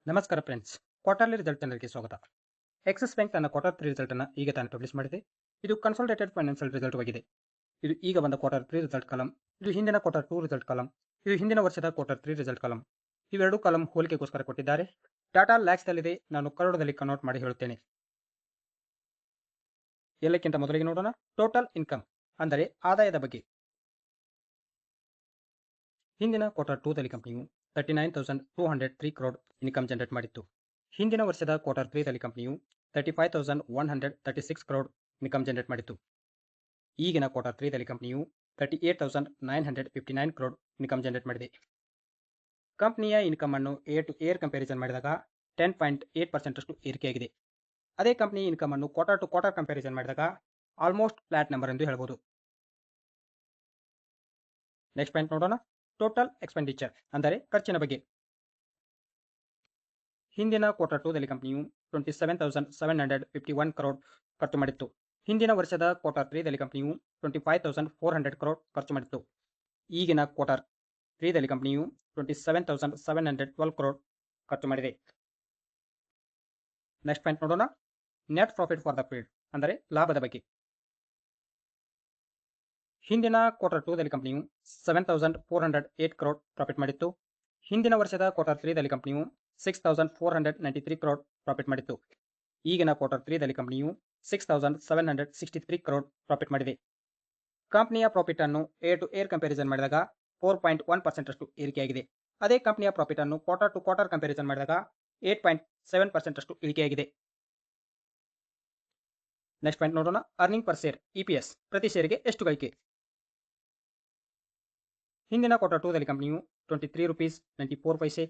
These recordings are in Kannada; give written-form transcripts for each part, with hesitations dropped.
ನಮಸ್ಕಾರ ಫ್ರೆಂಡ್ಸ್, ಕ್ವಾರ್ಟರ್ಲಿ ರಿಸಲ್ಟ್ ಚಾನಲ್ಗೆ ಸ್ವಾಗತ. ಎಕ್ಸಿಸ್ ಬ್ಯಾಂಕ್ ತನ್ನ ಕ್ವಾರ್ಟರ್ 3 ರಿಸಲ್ಟ್ ಅನ್ನು ಈಗ ತಾನು ಪಬ್ಲಿಷ್ ಮಾಡಿದೆ. ಇದು ಕನ್ಸಾಲಿಡೇಟೆಡ್ ಫೈನಾನ್ಷಿಯಲ್ ರಿಸಲ್ಟ್ ಆಗಿದೆ. ಇದು ಈಗ ಬಂದ ಕ್ವಾರ್ಟರ್ 3 ರಿಸಲ್ಟ್ ಕಾಲಮ್, ಇದು ಹಿಂದಿನ ಕ್ವಾರ್ಟರ್ 2 ರಿಸಲ್ಟ್ ಕಾಲಮ್, ಇದು ಹಿಂದಿನ ವರ್ಷದ ಕ್ವಾರ್ಟರ್ 3 ರಿಸಲ್ಟ್ ಕಾಲಮ್. ಇವೆರಡು ಕಾಲಮ್ ಹೋಲಿಕೆಗೋಸ್ಕರ ಕೊಟ್ಟಿದ್ದಾರೆ. ಡಾಟಾ ಲ್ಯಾಕ್ಸ್ದಲ್ಲಿದೆ, ನಾನು ಕರೋಡದಲ್ಲಿ ಕನ್ವರ್ಟ್ ಮಾಡಿ ಹೇಳುತ್ತೇನೆ. ಎಲ್ಲಕ್ಕಿಂತ ಮೊದಲಿಗೆ ನೋಡೋಣ ಟೋಟಲ್ ಇನ್ಕಮ್, ಅಂದರೆ ಆದಾಯದ ಬಗ್ಗೆ. ಹಿಂದಿನ ಕ್ವಾರ್ಟರ್ 2 ದಲ್ಲಿ ಕಂಪನಿಯು 39,203 ಕ್ರೋಡ್ ಇನ್ಕಮ್ ಜನರೇಟ್ ಮಾಡಿತ್ತು. ಹಿಂದಿನ ವರ್ಷದ ಕ್ವಾರ್ಟರ್ 3 ದಲ್ಲಿ ಕಂಪನಿಯು 35,136 ಕ್ರೋಡ್ ಇನ್ಕಮ್ ಜನರೇಟ್ ಮಾಡಿತ್ತು. ಈಗಿನ ಕ್ವಾರ್ಟರ್ 3 ದಲ್ಲಿ ಕಂಪನಿಯು 38,959 ಕ್ರೋಡ್ ಇನ್ಕಮ್ ಜನರೇಟ್ ಮಾಡಿದೆ. ಕಂಪನಿಯ ಇನ್ಕಮ್ ಅನ್ನು ಏರ್ ಟು ಏರ್ ಕಂಪ್ಯಾರಿಸನ್ ಮಾಡಿದಾಗ 10.8% ಅಷ್ಟು ಏರಿಕೆಯಾಗಿದೆ. ಅದೇ ಕಂಪನಿ ಇನ್ಕಮ್ ಅನ್ನು ಕ್ವಾರ್ಟರ್ ಟು ಕ್ವಾರ್ಟರ್ ಕಂಪ್ಯಾರಿಸನ್ ಮಾಡಿದಾಗ ಆಲ್ಮೋಸ್ಟ್ ಫ್ಲಾಟ್ ನಂಬರ್ ಎಂದು ಹೇಳಬಹುದು. ನೆಕ್ಸ್ಟ್ ಪಾಯಿಂಟ್ ನೋಡೋಣ, ಟೋಟಲ್ ಎಕ್ಸ್ಪೆಂಡಿಚರ್, ಅಂದರೆ ಖರ್ಚಿನ ಬಗ್ಗೆ. ಹಿಂದಿನ ಕ್ವಾರ್ಟರ್ 2 ದಲ್ಲಿ ಕಂಪನಿಯು 27,751 ಕ್ರೋಡ್ ಖರ್ಚು ಮಾಡಿತ್ತು. ಹಿಂದಿನ ವರ್ಷದ ಕ್ವಾರ್ಟರ್ 3 ದಲ್ಲಿ ಕಂಪನಿಯು 25,400 ಕ್ರೋಡ್ ಖರ್ಚು ಮಾಡಿತ್ತು. ಈಗಿನ ಕ್ವಾರ್ಟರ್ 3 ದಲ್ಲಿ ಕಂಪನಿಯು 27,712 ಕ್ರೋಡ್ ಖರ್ಚು ಮಾಡಿದೆ. ನೆಕ್ಸ್ಟ್ ಪಾಯಿಂಟ್ ನೋಡೋಣ, net profit for the period, ಅಂದರೆ ಲಾಭದ ಬಗ್ಗೆ. ಹಿಂದಿನ ಕ್ವಾರ್ಟರ್ 2 ದಲ್ಲಿ ಕಂಪನಿಯು 7,408 ಕ್ರೋಡ್ ಪ್ರಾಫಿಟ್ ಮಾಡಿತ್ತು. ಹಿಂದಿನ ವರ್ಷದ ಕ್ವಾರ್ಟರ್ 3 ದಲ್ಲಿ ಕಂಪನಿಯು 6,493 ಕ್ರೋಡ್ ಪ್ರಾಫಿಟ್ ಮಾಡಿತ್ತು. ಈಗಿನ ಕ್ವಾರ್ಟರ್ 3 ದಲ್ಲಿ ಕಂಪನಿಯು 6,763 ಕ್ರೋಡ್ ಪ್ರಾಫಿಟ್ ಮಾಡಿದೆ. ಕಂಪನಿಯ ಪ್ರಾಫಿಟ್ ಅನ್ನು ಏರ್ ಟು ಏರ್ ಕಂಪ್ಯಾರಿಸನ್ ಮಾಡಿದಾಗ 4.1% ಅಷ್ಟು ಏರಿಕೆಯಾಗಿದೆ. ಅದೇ ಕಂಪನಿಯ ಪ್ರಾಫಿಟ್ ಅನ್ನು ಕ್ವಾರ್ಟರ್ ಟು ಕ್ವಾರ್ಟರ್ ಕಂಪ್ಯಾರಿಸನ್ ಮಾಡಿದಾಗ 8.7% ಅಷ್ಟು ಇಳಿಕೆಯಾಗಿದೆ. ನೆಕ್ಸ್ಟ್ ಪಾಯಿಂಟ್ ನೋಡೋಣ, ಅರ್ನಿಂಗ್ ಪರ್ ಶೇರ್, ಇಪಿಎಸ್, ಪ್ರತಿ ಶೇರಿಗೆ ಎಷ್ಟು ಗಳಿಕೆ. ಹಿಂದಿನ ಕ್ವಾರ್ಟರ್ 2 ದಲ್ಲಿ ಕಂಪನಿಯು 23 ರೂಪೀಸ್ 94 ಪೈಸೆ.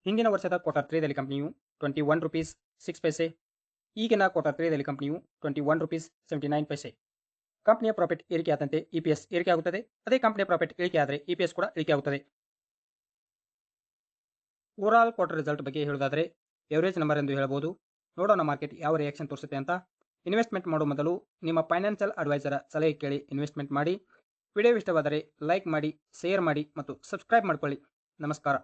ಹಿಂದಿನ ವರ್ಷದ ಕ್ವಾರ್ಟರ್ 3 ದಲ್ಲಿ ಕಂಪನಿಯು 21 ರೂಪೀಸ್ 6 ಪೈಸೆ. ಈಗಿನ ಕ್ವಾರ್ಟರ್ 3 ದಲ್ಲಿ ಕಂಪನಿಯು 21 ರೂಪೀಸ್ 79 ಪೈಸೆ. ಕಂಪನಿಯ ಪ್ರಾಫಿಟ್ ಏರಿಕೆಯಾದಂತೆ ಇಪಿಎಸ್ ಏರಿಕೆ ಆಗುತ್ತದೆ. ಅದೇ ಕಂಪನಿಯ ಪ್ರಾಫಿಟ್ ಇಳಿಕೆಯಾದರೆ ಇಪಿಎಸ್ ಕೂಡ ಇಳಿಕೆ ಆಗುತ್ತದೆ. ಓವರಾಲ್ ಕ್ವಾರ್ಟರ್ ರಿಸಲ್ಟ್ ಬಗ್ಗೆ ಹೇಳುವುದಾದರೆ ಎವರೇಜ್ ನಂಬರ್ ಎಂದು ಹೇಳಬಹುದು. ನೋಡೋಣ ಮಾರ್ಕೆಟ್ ಯಾವ ರಿಯಾಕ್ಷನ್ ತೋರಿಸುತ್ತೆ ಅಂತ. ಇನ್ವೆಸ್ಟ್ಮೆಂಟ್ ಮಾಡುವ ಮೊದಲು ನಿಮ್ಮ ಫೈನಾನ್ಷಿಯಲ್ ಅಡ್ವೈಸರ ಸಲಹೆ ಕೇಳಿ ಇನ್ವೆಸ್ಟ್ಮೆಂಟ್ ಮಾಡಿ. ವಿಡಿಯೋ ಇಷ್ಟವಾದರೆ ಲೈಕ್ ಮಾಡಿ, ಶೇರ್ ಮಾಡಿ ಮತ್ತು ಸಬ್ಸ್ಕ್ರೈಬ್ ಮಾಡಿಕೊಳ್ಳಿ. ನಮಸ್ಕಾರ.